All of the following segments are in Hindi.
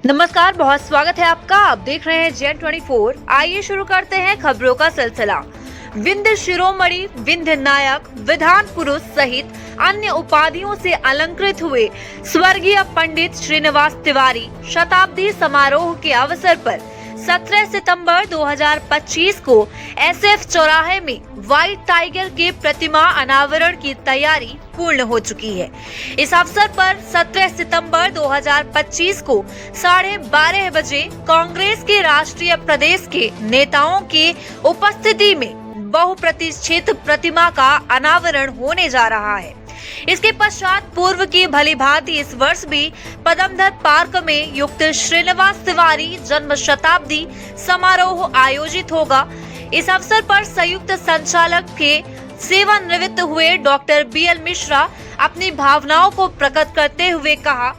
नमस्कार, बहुत स्वागत है आपका। आप देख रहे हैं Gen24। आइए शुरू करते हैं खबरों का सिलसिला। विंध्य शिरोमणि, विंध्य नायक, विधान पुरुष सहित अन्य उपाधियों से अलंकृत हुए स्वर्गीय पंडित श्रीनिवास तिवारी शताब्दी समारोह के अवसर पर 17 सितंबर 2025 को SF चौराहे में व्हाइट टाइगर के प्रतिमा अनावरण की तैयारी पूर्ण हो चुकी है। इस अवसर पर 17 सितंबर 2025 को 12:30 बजे कांग्रेस के राष्ट्रीय प्रदेश के नेताओं के उपस्थिति में बहुप्रतिष्ठित प्रतिमा का अनावरण होने जा रहा है। इसके पश्चात पूर्व की भलीभांति इस वर्ष भी पदमदर पार्क में युक्त श्रीनिवास तिवारी जन्म शताब्दी समारोह आयोजित होगा। इस अवसर पर संयुक्त संचालक के सेवानिवृत्त हुए डॉक्टर BL मिश्रा अपनी भावनाओं को प्रकट करते हुए कहा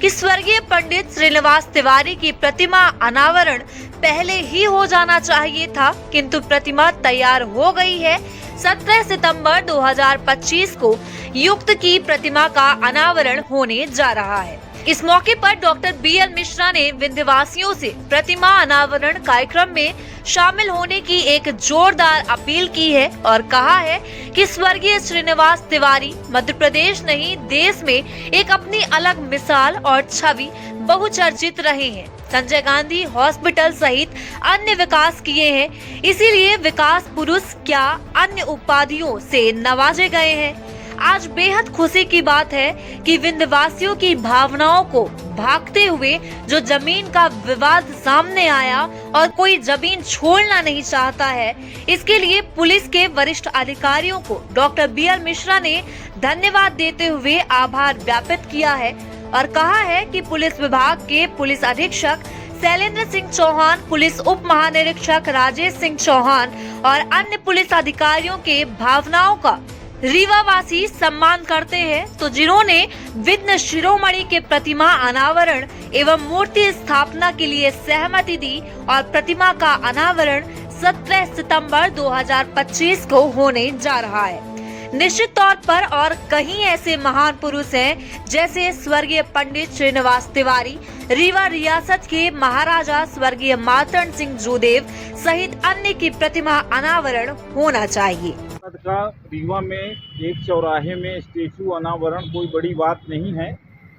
कि स्वर्गीय पंडित श्रीनिवास तिवारी की प्रतिमा अनावरण पहले ही हो जाना चाहिए था, किंतु प्रतिमा तैयार हो गई है। 17 सितंबर 2025 को युक्त की प्रतिमा का अनावरण होने जा रहा है। इस मौके पर डॉक्टर BL मिश्रा ने विंध्यवासियों से प्रतिमा अनावरण कार्यक्रम में शामिल होने की एक जोरदार अपील की है और कहा है कि स्वर्गीय श्रीनिवास तिवारी मध्य प्रदेश नहीं देश में एक अपनी अलग मिसाल और छवि बहुचर्चित रहे हैं। संजय गांधी हॉस्पिटल सहित अन्य विकास किए हैं, इसीलिए विकास पुरुष क्या अन्य उपाधियों से नवाजे गए हैं। आज बेहद खुशी की बात है कि विंध्यवासियों की भावनाओं को भागते हुए जो जमीन का विवाद सामने आया और कोई जमीन छोड़ना नहीं चाहता है, इसके लिए पुलिस के वरिष्ठ अधिकारियों को डॉक्टर BL मिश्रा ने धन्यवाद देते हुए आभार ज्ञापित किया है और कहा है कि पुलिस विभाग के पुलिस अधीक्षक शैलेंद्र सिंह चौहान, पुलिस उप महानिरीक्षक राजेश सिंह चौहान और अन्य पुलिस अधिकारियों के भावनाओं का रीवावासी सम्मान करते हैं, तो जिन्होंने विघ्न शिरोमणि के प्रतिमा अनावरण एवं मूर्ति स्थापना के लिए सहमति दी और प्रतिमा का अनावरण 17 सितंबर 2025 को होने जा रहा है। निश्चित तौर पर और कहीं ऐसे महान पुरुष हैं जैसे स्वर्गीय पंडित श्रीनिवास तिवारी, रीवा रियासत के महाराजा स्वर्गीय मार्तंड सिंह जोदेव सहित अन्य की प्रतिमा अनावरण होना चाहिए। का रीवा में एक चौराहे में स्टेचू अनावरण कोई बड़ी बात नहीं है,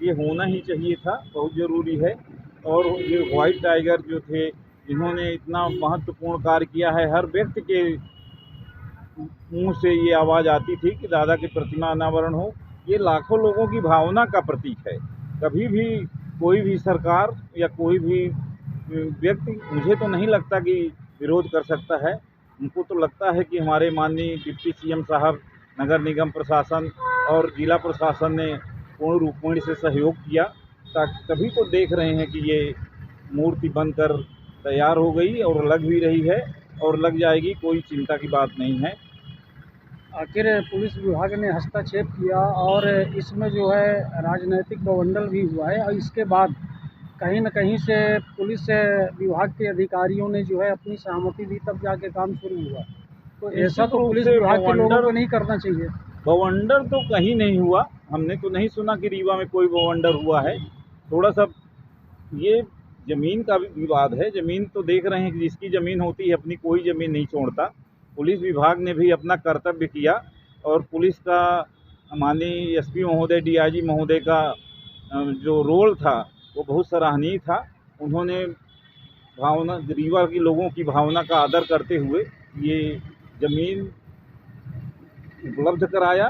ये होना ही चाहिए था, बहुत ज़रूरी है। और ये व्हाइट टाइगर जो थे, इन्होंने इतना महत्वपूर्ण कार्य किया है, हर व्यक्ति के मुंह से ये आवाज़ आती थी कि दादा की प्रतिमा अनावरण हो। ये लाखों लोगों की भावना का प्रतीक है। कभी भी कोई भी सरकार या कोई भी व्यक्ति, मुझे तो नहीं लगता कि विरोध कर सकता है। उनको तो लगता है कि हमारे माननीय डिप्टी CM साहब, नगर निगम प्रशासन और जिला प्रशासन ने पूर्ण रूप से सहयोग किया, तभी तो देख रहे हैं कि ये मूर्ति बनकर तैयार हो गई और लग भी रही है और लग जाएगी, कोई चिंता की बात नहीं है। आखिर पुलिस विभाग ने हस्तक्षेप किया और इसमें जो है राजनीतिक बवंडर भी हुआ है और इसके बाद कहीं न कहीं से पुलिस विभाग के अधिकारियों ने जो है अपनी सहमति दी, तब जाके काम शुरू हुआ। तो ऐसा तो पुलिस विभाग के लोगों को नहीं करना चाहिए। बवंडर तो कहीं नहीं हुआ, हमने तो नहीं सुना कि रीवा में कोई बवंडर हुआ है। थोड़ा सा ये ज़मीन का भी विवाद है। ज़मीन तो देख रहे हैं कि जिसकी ज़मीन होती है अपनी कोई ज़मीन नहीं छोड़ता। पुलिस विभाग ने भी अपना कर्तव्य किया और पुलिस का माननीय SP महोदय, DIG महोदय का जो रोल था वो बहुत सराहनीय था। उन्होंने भावना, रीवा के लोगों की भावना का आदर करते हुए ये ज़मीन उपलब्ध कराया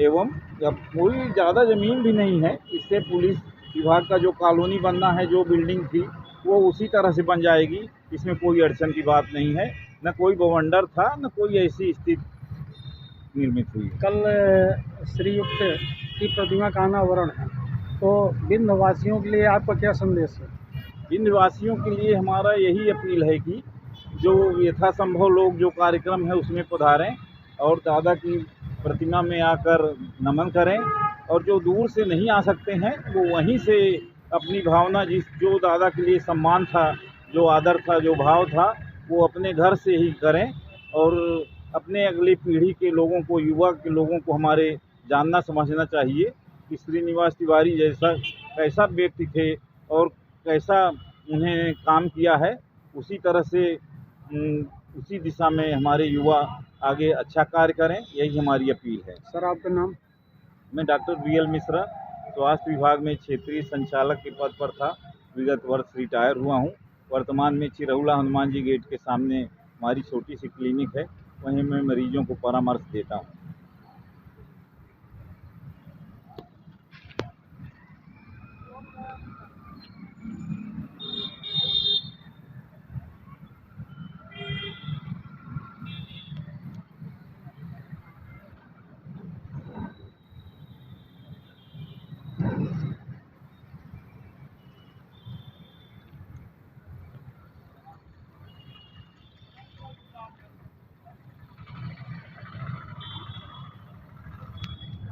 एवं अब कोई ज़्यादा ज़मीन भी नहीं है। इससे पुलिस विभाग का जो कॉलोनी बनना है, जो बिल्डिंग थी, वो उसी तरह से बन जाएगी। इसमें कोई अड़चन की बात नहीं है, न कोई बवंडर था, न कोई ऐसी स्थिति निर्मित हुई। कल श्रीयुक्त की प्रतिमा का अनावरण है, तो विंध्यवासियों के लिए आपका क्या संदेश है? विंध्यवासियों के लिए हमारा यही अपील है कि जो यथासंभव लोग जो कार्यक्रम है उसमें पधारें और दादा की प्रतिमा में आकर नमन करें, और जो दूर से नहीं आ सकते हैं वो वहीं से अपनी भावना, जो दादा के लिए सम्मान था, जो आदर था, जो भाव था, वो अपने घर से ही करें। और अपने अगली पीढ़ी के लोगों को, युवा के लोगों को हमारे जानना समझना चाहिए कि श्रीनिवास तिवारी जैसा कैसा व्यक्ति थे और कैसा उन्हें काम किया है उसी तरह से उसी दिशा में हमारे युवा आगे अच्छा कार्य करें, यही हमारी अपील है। सर आपका नाम? मैं डॉक्टर BL मिश्रा स्वास्थ्य विभाग में क्षेत्रीय संचालक के पद पर था। विगत वर्ष रिटायर हुआ हूँ। वर्तमान में चिरौला हनुमान जी गेट के सामने हमारी छोटी सी क्लिनिक है, वहीं मैं मरीजों को परामर्श देता हूँ।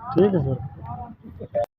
ठीक है सर।